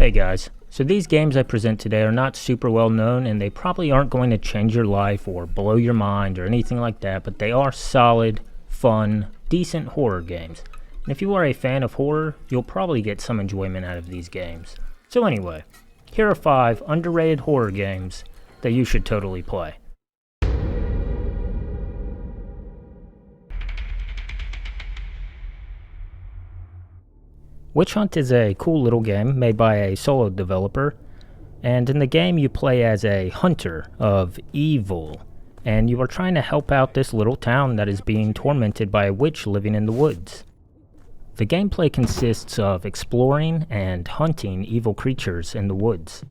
Hey guys, so these games I present today are not super well known and they probably aren't going to change your life or blow your mind or anything like that, but they are solid, fun, decent horror games. And if you are a fan of horror, you'll probably get some enjoyment out of these games. So anyway, here are 5 underrated horror games that you should totally play. Witch Hunt is a cool little game made by a solo developer, and in the game you play as a hunter of evil, and you are trying to help out this little town that is being tormented by a witch living in the woods. The gameplay consists of exploring and hunting evil creatures in the woods.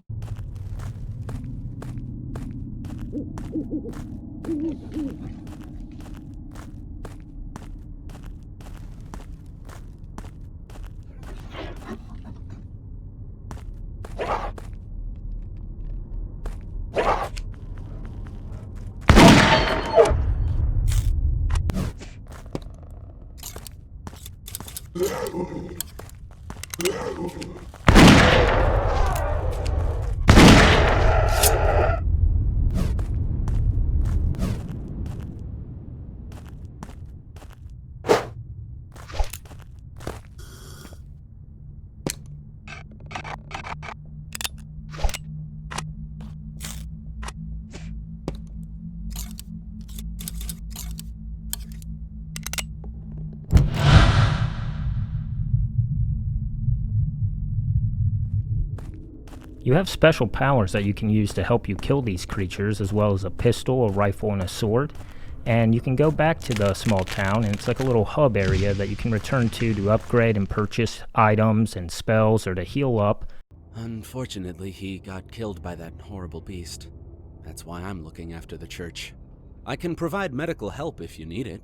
You have special powers that you can use to help you kill these creatures, as well as a pistol, a rifle, and a sword. And you can go back to the small town, and it's like a little hub area that you can return to upgrade and purchase items and spells or to heal up. Unfortunately, he got killed by that horrible beast. That's why I'm looking after the church. I can provide medical help if you need it.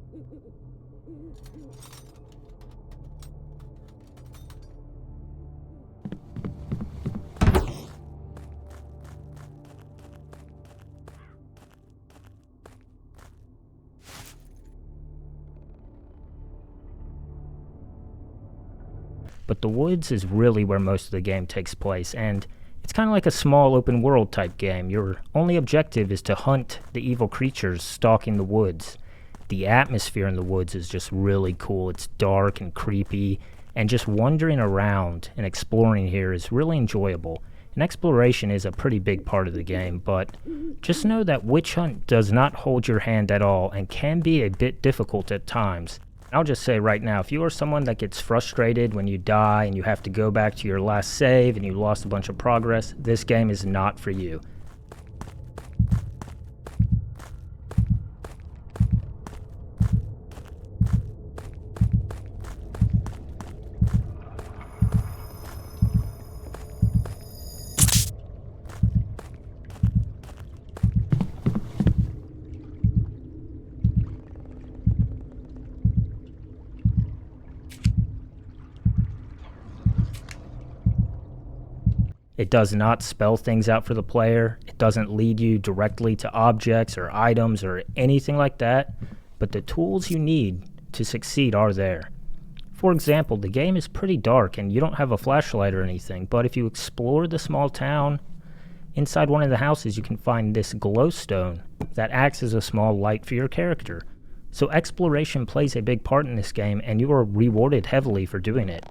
But the woods is really where most of the game takes place, and it's kind of like a small open world type game. Your only objective is to hunt the evil creatures stalking the woods. The atmosphere in the woods is just really cool. It's dark and creepy, and just wandering around and exploring here is really enjoyable. And exploration is a pretty big part of the game, but just know that Witch Hunt does not hold your hand at all and can be a bit difficult at times. I'll just say right now, if you are someone that gets frustrated when you die and you have to go back to your last save and you lost a bunch of progress, this game is not for you. It does not spell things out for the player. It doesn't lead you directly to objects or items or anything like that, but the tools you need to succeed are there. For example, the game is pretty dark and you don't have a flashlight or anything, but if you explore the small town, inside one of the houses you can find this glowstone that acts as a small light for your character. So exploration plays a big part in this game and you are rewarded heavily for doing it.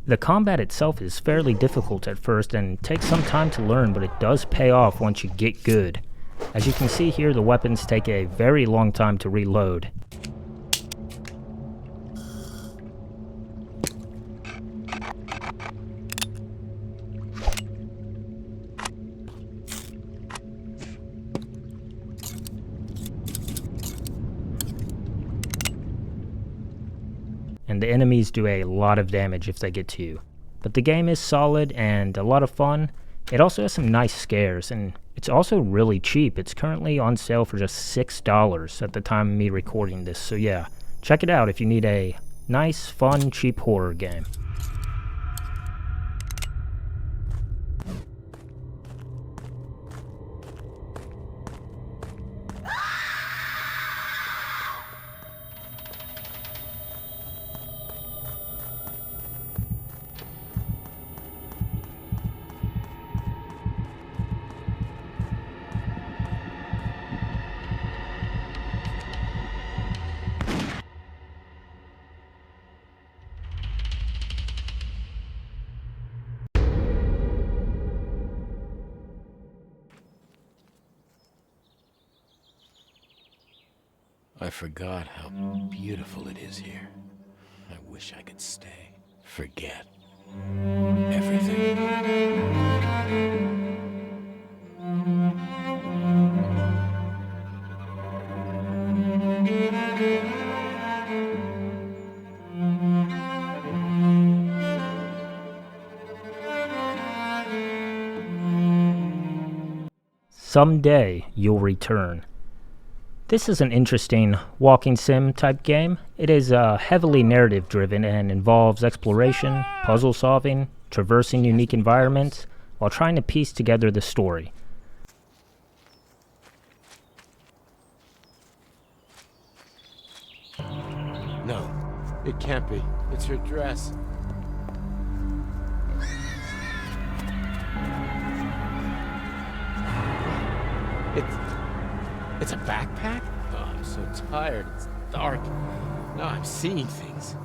The combat itself is fairly difficult at first and takes some time to learn, but it does pay off once you get good. As you can see here, the weapons take a very long time to reload. and the enemies do a lot of damage if they get to you. But the game is solid and a lot of fun. It also has some nice scares, and it's also really cheap. It's currently on sale for just $6 at the time of me recording this, so yeah, check it out if you need a nice, fun, cheap horror game. I forgot how beautiful it is here. I wish I could stay. Forget everything. Someday you'll return. This is an interesting walking sim type game. It is heavily narrative driven and involves exploration, puzzle solving, traversing unique environments, while trying to piece together the story. No, it can't be. It's her dress. It's a backpack? Oh, I'm so tired. It's dark. Now I'm seeing things.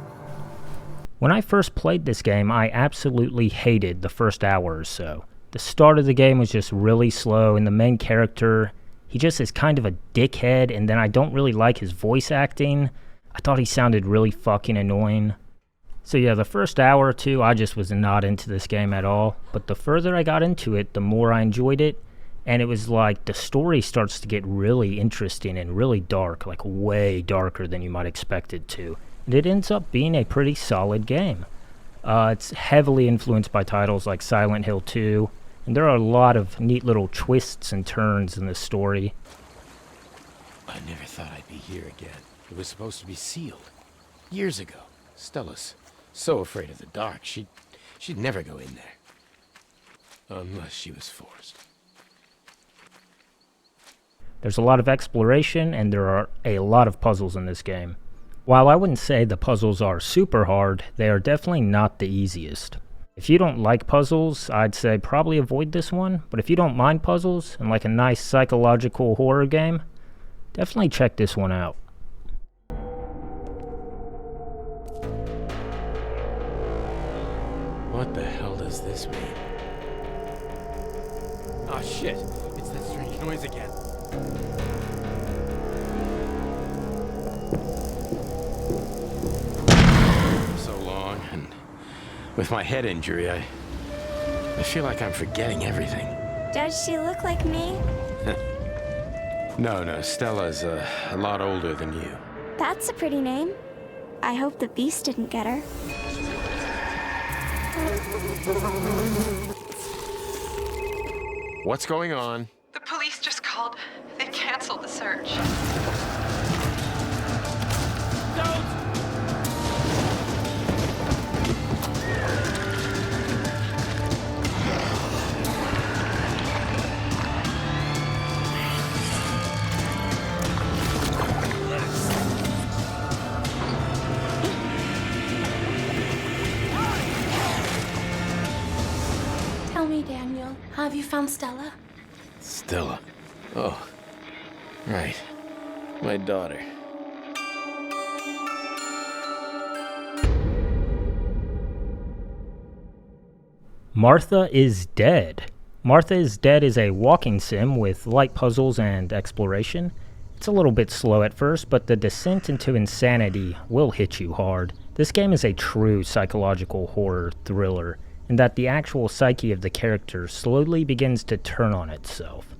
When I first played this game, I absolutely hated the first hour or so. The start of the game was just really slow, and the main character, he just is kind of a dickhead, and then I don't really like his voice acting. I thought he sounded really fucking annoying. So yeah, the first hour or two, I just was not into this game at all, but the further I got into it, the more I enjoyed it. And it was like the story starts to get really interesting and really dark, like way darker than you might expect it to. And it ends up being a pretty solid game. It's heavily influenced by titles like Silent Hill 2, and there are a lot of neat little twists and turns in the story. I never thought I'd be here again. It was supposed to be sealed. Years ago. Stella's so afraid of the dark, she'd never go in there. Unless she was forced. There's a lot of exploration, and there are a lot of puzzles in this game. While I wouldn't say the puzzles are super hard, they are definitely not the easiest. If you don't like puzzles, I'd say probably avoid this one, but if you don't mind puzzles and like a nice psychological horror game, definitely check this one out. What the hell does this mean? Oh shit, it's that strange noise again. So long, and with my head injury, I feel like I'm forgetting everything. Does she look like me? No, Stella's a lot older than you. That's a pretty name. I hope the beast didn't get her. What's going on? The police just called. They canceled the search. Tell me, Daniel, have you found Stella? Stella. Oh, right. My daughter. Martha is Dead. Martha is Dead is a walking sim with light puzzles and exploration. It's a little bit slow at first, but the descent into insanity will hit you hard. This game is a true psychological horror thriller, in that the actual psyche of the character slowly begins to turn on itself.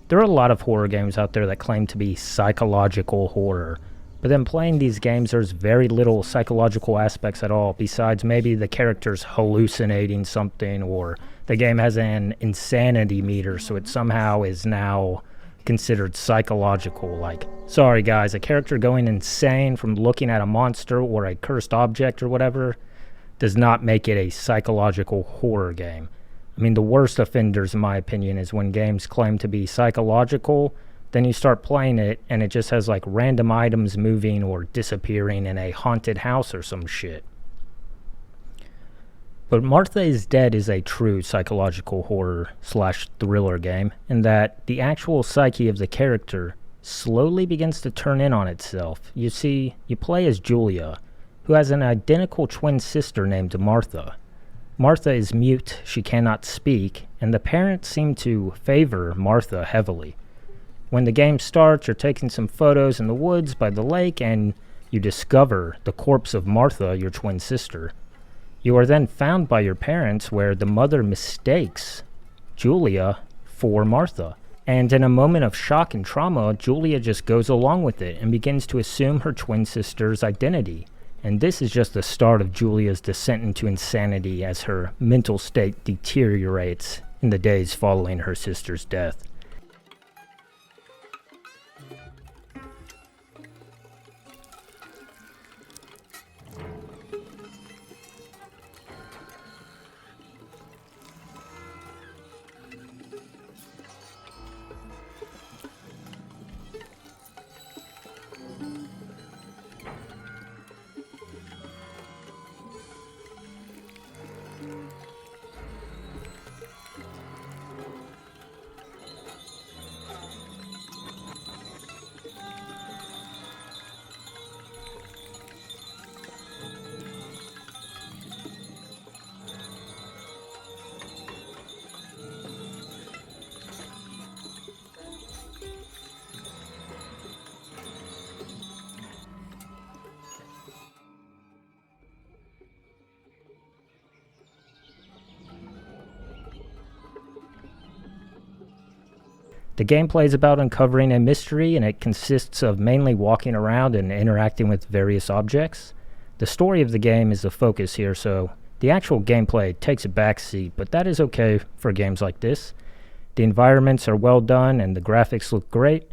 There are a lot of horror games out there that claim to be psychological horror, But then playing these games, there's very little psychological aspects at all, besides maybe the character's hallucinating something, or the game has an insanity meter, so it somehow is now considered psychological. Like, sorry guys, a character going insane from looking at a monster or a cursed object or whatever does not make it a psychological horror game. I mean, the worst offenders, in my opinion, is when games claim to be psychological, then you start playing it, and it just has like random items moving or disappearing in a haunted house or some shit. But Martha is Dead is a true psychological horror / thriller game, in that the actual psyche of the character slowly begins to turn in on itself. You see, you play as Julia, who has an identical twin sister named Martha. Martha is mute, she cannot speak, and the parents seem to favor Martha heavily. When the game starts, you're taking some photos in the woods by the lake, and you discover the corpse of Martha, your twin sister. You are then found by your parents, where the mother mistakes Julia for Martha. And in a moment of shock and trauma, Julia just goes along with it and begins to assume her twin sister's identity. And this is just the start of Julia's descent into insanity as her mental state deteriorates in the days following her sister's death. The gameplay is about uncovering a mystery, and it consists of mainly walking around and interacting with various objects. The story of the game is the focus here, so the actual gameplay takes a backseat, but that is okay for games like this. The environments are well done and the graphics look great.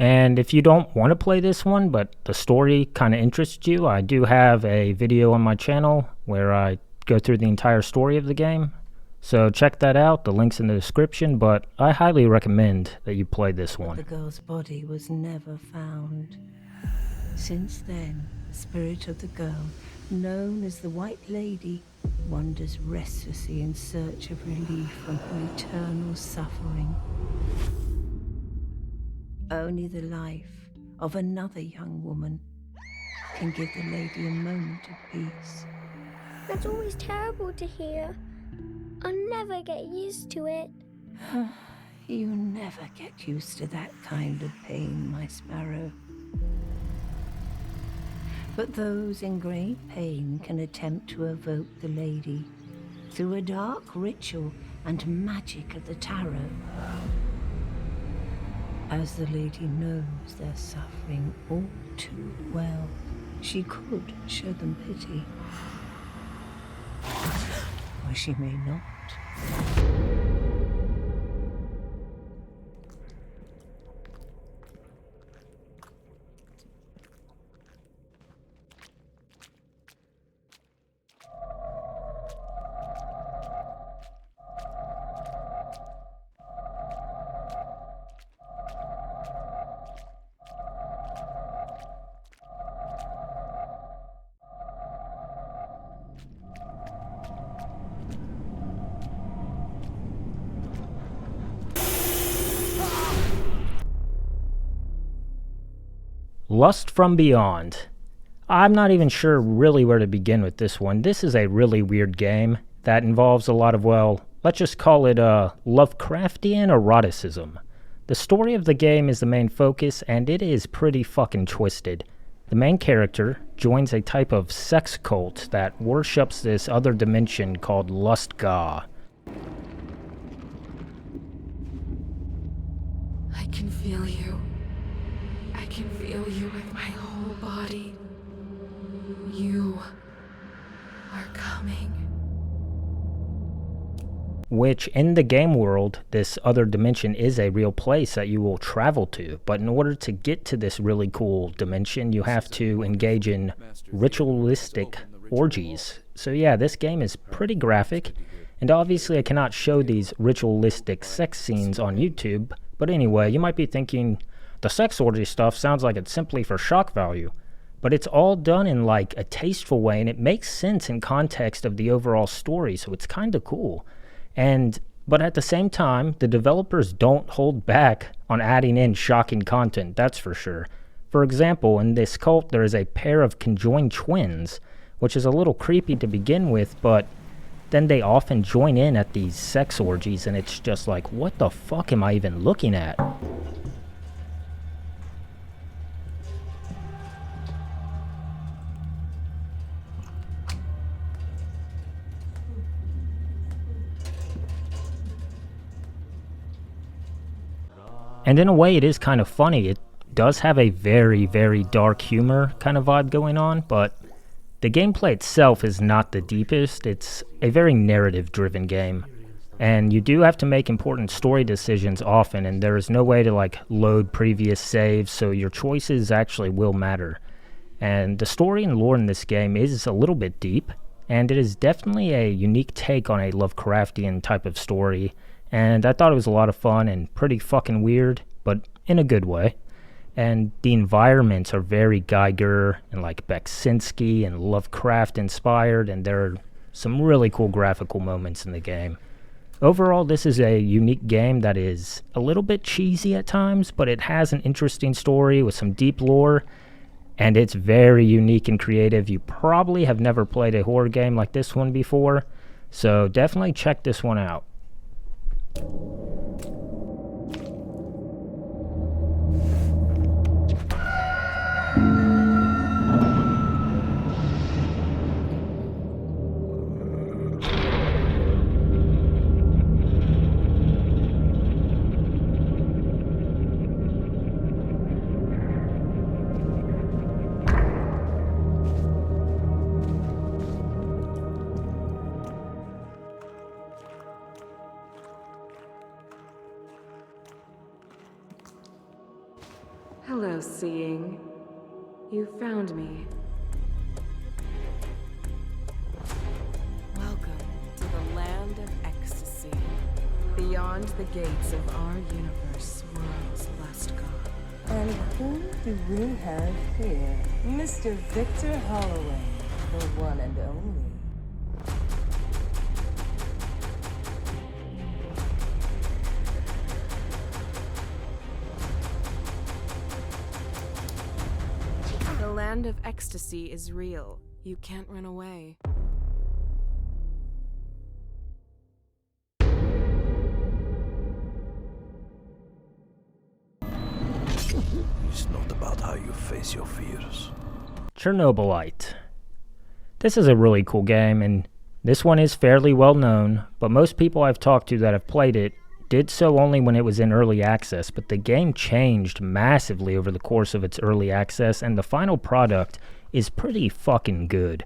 And if you don't want to play this one, but the story kind of interests you, I do have a video on my channel where I go through the entire story of the game. So check that out, the link's in the description, but I highly recommend that you play this one. The girl's body was never found. Since then, the spirit of the girl, known as the White Lady, wanders restlessly in search of relief from her eternal suffering. Only the life of another young woman can give the lady a moment of peace. That's always terrible to hear. I'll never get used to it. You never get used to that kind of pain, my sparrow. But those in great pain can attempt to evoke the lady through a dark ritual and magic of the tarot. As the lady knows their suffering all too well, she could show them pity. Or she may not. Lust from Beyond. I'm not even sure really where to begin with this one. This is a really weird game that involves a lot of, well, let's just call it Lovecraftian eroticism. The story of the game is the main focus, and it is pretty fucking twisted. The main character joins a type of sex cult that worships this other dimension called Lustga. I can feel you. I can feel you with my whole body. You are coming. Which, in the game world, this other dimension is a real place that you will travel to. But in order to get to this really cool dimension, you have to engage in ritualistic orgies. So yeah, this game is pretty graphic. And obviously I cannot show these ritualistic sex scenes on YouTube. But anyway, you might be thinking, the sex orgy stuff sounds like it's simply for shock value. But it's all done in like a tasteful way, and it makes sense in context of the overall story, so it's kind of cool. But at the same time, the developers don't hold back on adding in shocking content, that's for sure. For example, in this cult, there is a pair of conjoined twins, which is a little creepy to begin with, but then they often join in at these sex orgies, and it's just like, what the fuck am I even looking at? And in a way, it is kind of funny. It does have a very, very dark humor kind of vibe going on, but the gameplay itself is not the deepest. It's a very narrative-driven game. And you do have to make important story decisions often, and there is no way to like load previous saves, so your choices actually will matter. And the story and lore in this game is a little bit deep, and it is definitely a unique take on a Lovecraftian type of story. And I thought it was a lot of fun and pretty fucking weird, but in a good way. And the environments are very Geiger and like Beksinski and Lovecraft inspired, and there are some really cool graphical moments in the game. Overall, this is a unique game that is a little bit cheesy at times, but it has an interesting story with some deep lore, and it's very unique and creative. You probably have never played a horror game like this one before, so definitely check this one out. Hello, Seeing. You found me. Welcome to the land of ecstasy. Beyond the gates of our universe, world's last god. And who do we have here? Mr. Victor Holloway, the one and only. The land of ecstasy is real. You can't run away. It's not about how you face your fears. Chernobylite. This is a really cool game, and this one is fairly well known, but most people I've talked to that have played it did so only when it was in early access, but the game changed massively over the course of its early access, and the final product is pretty fucking good.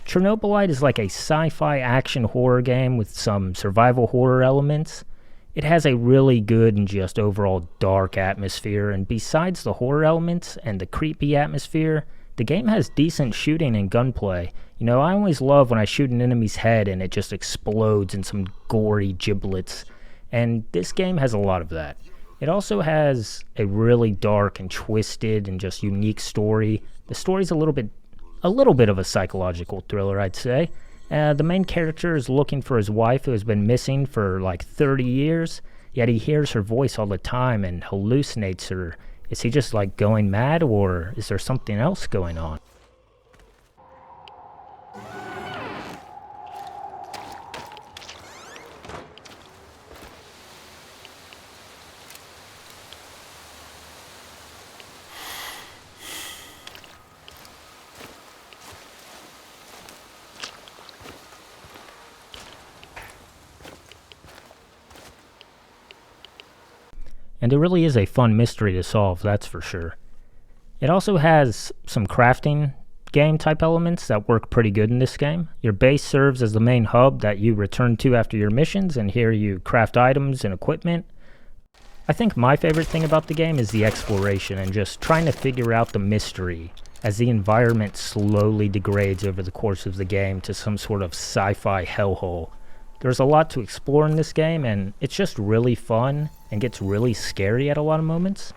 Chernobylite is like a sci-fi action horror game with some survival horror elements. It has a really good and just overall dark atmosphere, and besides the horror elements and the creepy atmosphere, the game has decent shooting and gunplay. You know, I always love when I shoot an enemy's head and it just explodes in some gory giblets, and this game has a lot of that. It also has a really dark and twisted and just unique story. The story's a little bit of a psychological thriller, I'd say. The main character is looking for his wife who has been missing for like 30 years, yet he hears her voice all the time and hallucinates her. Is he just like going mad, or is there something else going on? And it really is a fun mystery to solve, that's for sure. It also has some crafting game type elements that work pretty good in this game. Your base serves as the main hub that you return to after your missions, and here you craft items and equipment. I think my favorite thing about the game is the exploration and just trying to figure out the mystery as the environment slowly degrades over the course of the game to some sort of sci-fi hellhole. There's a lot to explore in this game, and it's just really fun and gets really scary at a lot of moments.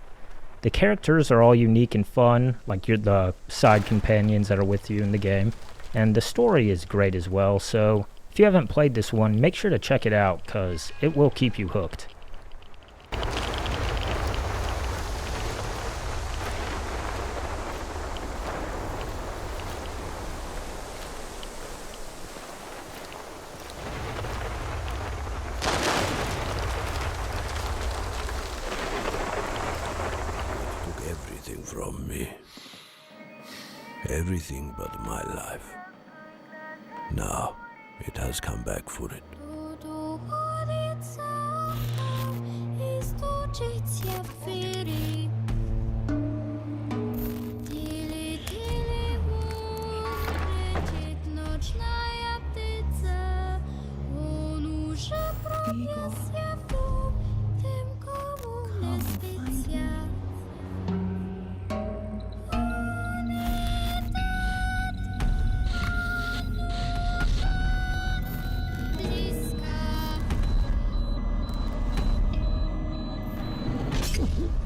The characters are all unique and fun, like you're the side companions that are with you in the game, and the story is great as well, so if you haven't played this one, make sure to check it out, because it will keep you hooked. Everything from me. Everything but my life. Now, it has come back for it.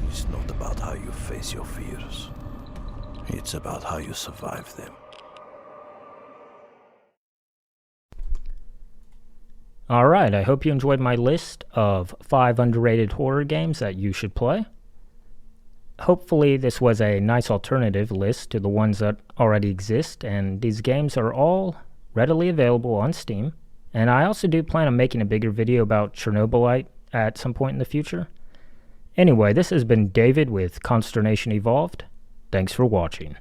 It's not about how you face your fears. It's about how you survive them. Alright, I hope you enjoyed my list of 5 underrated horror games that you should play. Hopefully this was a nice alternative list to the ones that already exist, and these games are all readily available on Steam. And I also do plan on making a bigger video about Chernobylite at some point in the future. Anyway, this has been David with Consternation Evolved. Thanks for watching.